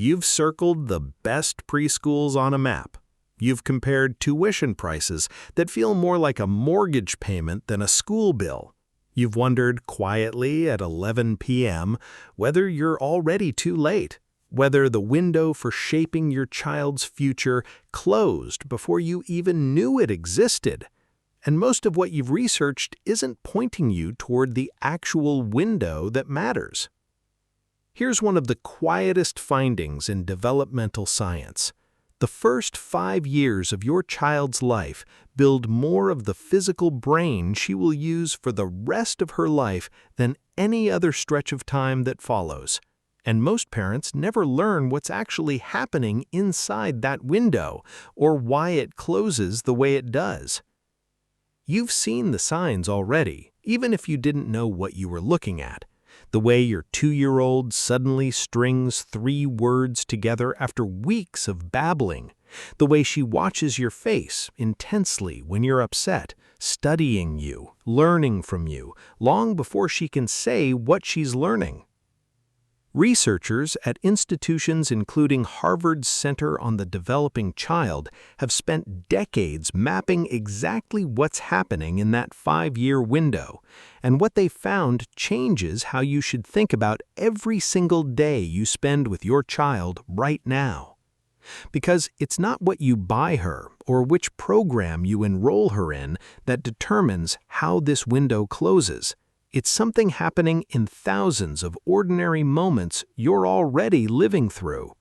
You've circled the best preschools on a map. You've compared tuition prices that feel more like a mortgage payment than a school bill. You've wondered quietly at 11 p.m. whether you're already too late, whether the window for shaping your child's future closed before you even knew it existed. And most of what you've researched isn't pointing you toward the actual window that matters. Here's one of the quietest findings in developmental science. The first 5 years of your child's life build more of the physical brain she will use for the rest of her life than any other stretch of time that follows. And most parents never learn what's actually happening inside that window or why it closes the way it does. You've seen the signs already, even if you didn't know what you were looking at. The way your 2-year-old suddenly strings 3 words together after weeks of babbling. The way she watches your face intensely when you're upset, studying you, learning from you, long before she can say what she's learning. Researchers at institutions including Harvard's Center on the Developing Child have spent decades mapping exactly what's happening in that 5-year window, and what they found changes how you should think about every single day you spend with your child right now. Because it's not what you buy her or which program you enroll her in that determines how this window closes. It's something happening in thousands of ordinary moments you're already living through.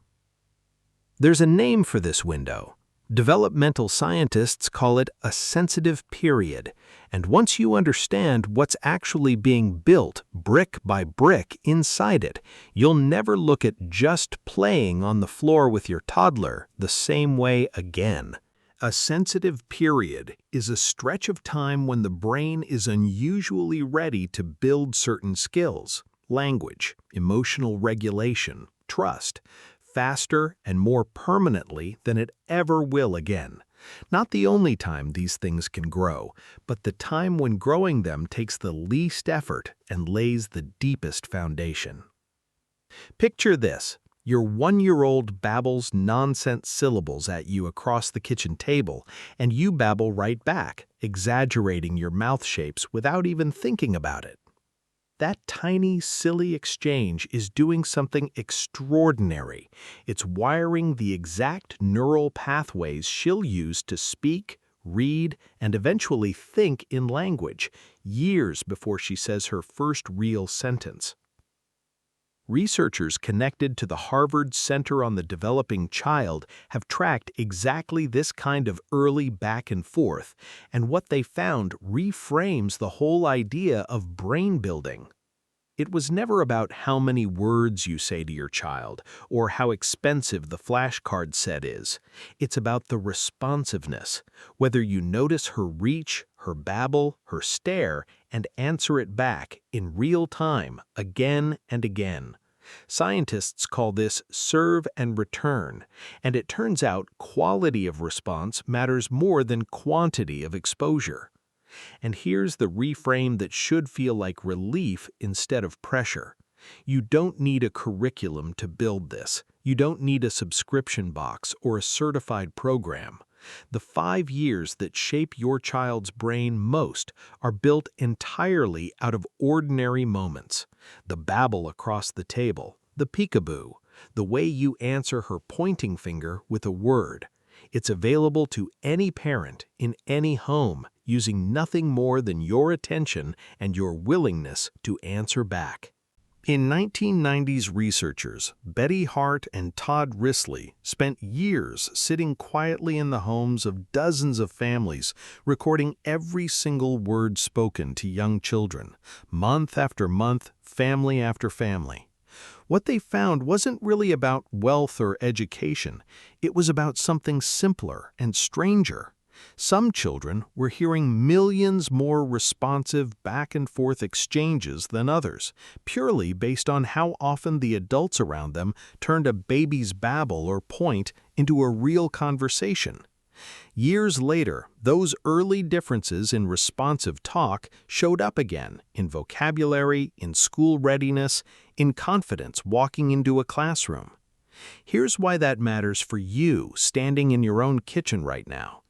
There's a name for this window. Developmental scientists call it a sensitive period, and once you understand what's actually being built brick by brick inside it, you'll never look at just playing on the floor with your toddler the same way again. A sensitive period is a stretch of time when the brain is unusually ready to build certain skills, language, emotional regulation, trust, faster and more permanently than it ever will again. Not the only time these things can grow, but the time when growing them takes the least effort and lays the deepest foundation. Picture this. Your 1-year-old babbles nonsense syllables at you across the kitchen table, and you babble right back, exaggerating your mouth shapes without even thinking about it. That tiny, silly exchange is doing something extraordinary. It's wiring the exact neural pathways she'll use to speak, read, and eventually think in language, years before she says her first real sentence. Researchers connected to the Harvard Center on the Developing Child have tracked exactly this kind of early back and forth, and what they found reframes the whole idea of brain building. It was never about how many words you say to your child or how expensive the flashcard set is. It's about the responsiveness, whether you notice her reach, her babble, her stare, and answer it back in real time, again and again. Scientists call this serve and return, and it turns out quality of response matters more than quantity of exposure. And here's the reframe that should feel like relief instead of pressure. You don't need a curriculum to build this. You don't need a subscription box or a certified program. The 5 years that shape your child's brain most are built entirely out of ordinary moments. The babble across the table, the peekaboo, the way you answer her pointing finger with a word. It's available to any parent in any home, using nothing more than your attention and your willingness to answer back. In 1990s, researchers Betty Hart and Todd Risley spent years sitting quietly in the homes of dozens of families, recording every single word spoken to young children, month after month, family after family. What they found wasn't really about wealth or education. It was about something simpler and stranger. Some children were hearing millions more responsive back-and-forth exchanges than others, purely based on how often the adults around them turned a baby's babble or point into a real conversation. Years later, those early differences in responsive talk showed up again in vocabulary, in school readiness, in confidence walking into a classroom. Here's why that matters for you standing in your own kitchen right now.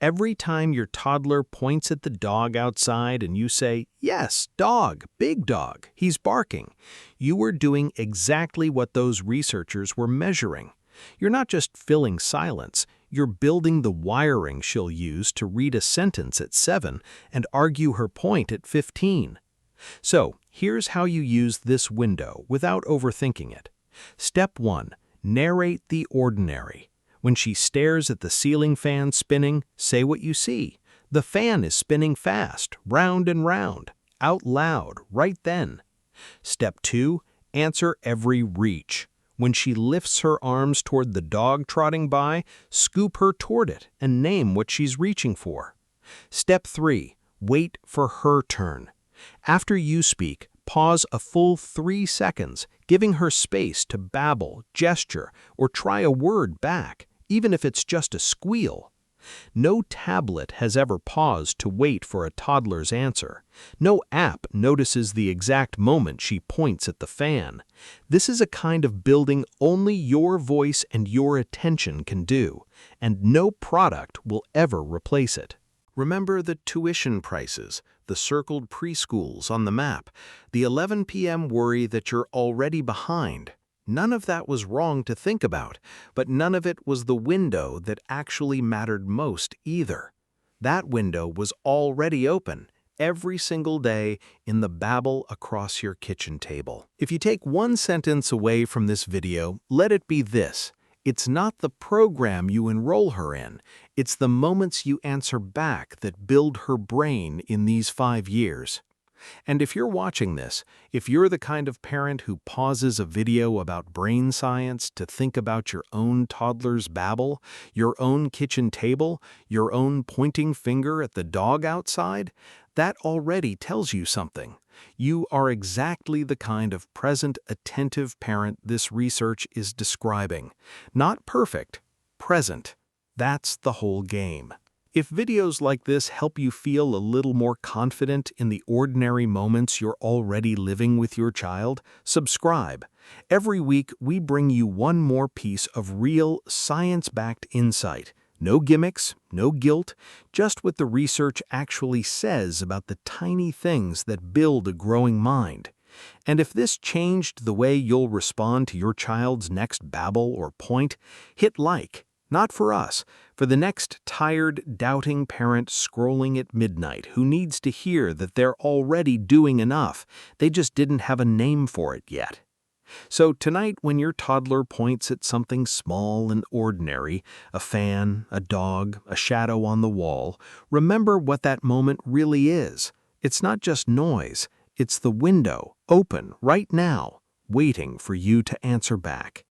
Every time your toddler points at the dog outside and you say, "Yes, dog, big dog, he's barking," you are doing exactly what those researchers were measuring. You're not just filling silence, you're building the wiring she'll use to read a sentence at 7 and argue her point at 15. So, here's how you use this window without overthinking it. Step 1. Narrate the ordinary. When she stares at the ceiling fan spinning, say what you see. The fan is spinning fast, round and round, out loud, right then. Step 2. Answer every reach. When she lifts her arms toward the dog trotting by, scoop her toward it and name what she's reaching for. Step 3. Wait for her turn. After you speak, pause a full 3 seconds, giving her space to babble, gesture, or try a word back, even if it's just a squeal. No tablet has ever paused to wait for a toddler's answer. No app notices the exact moment she points at the fan. This is a kind of building only your voice and your attention can do, and no product will ever replace it. Remember the tuition prices, the circled preschools on the map, the 11 p.m. worry that you're already behind. None of that was wrong to think about, but none of it was the window that actually mattered most either. That window was already open, every single day in the babble across your kitchen table. If you take one sentence away from this video, let it be this. It's not the program you enroll her in, it's the moments you answer back that build her brain in these 5 years. And if you're watching this, if you're the kind of parent who pauses a video about brain science to think about your own toddler's babble, your own kitchen table, your own pointing finger at the dog outside, that already tells you something. You are exactly the kind of present, attentive parent this research is describing. Not perfect, present. That's the whole game. If videos like this help you feel a little more confident in the ordinary moments you're already living with your child, subscribe. Every week, we bring you one more piece of real, science-backed insight. No gimmicks, no guilt, just what the research actually says about the tiny things that build a growing mind. And if this changed the way you'll respond to your child's next babble or point, hit like. Not for us, for the next tired, doubting parent scrolling at midnight who needs to hear that they're already doing enough, they just didn't have a name for it yet. So tonight, when your toddler points at something small and ordinary, a fan, a dog, a shadow on the wall, remember what that moment really is. It's not just noise, it's the window, open right now, waiting for you to answer back.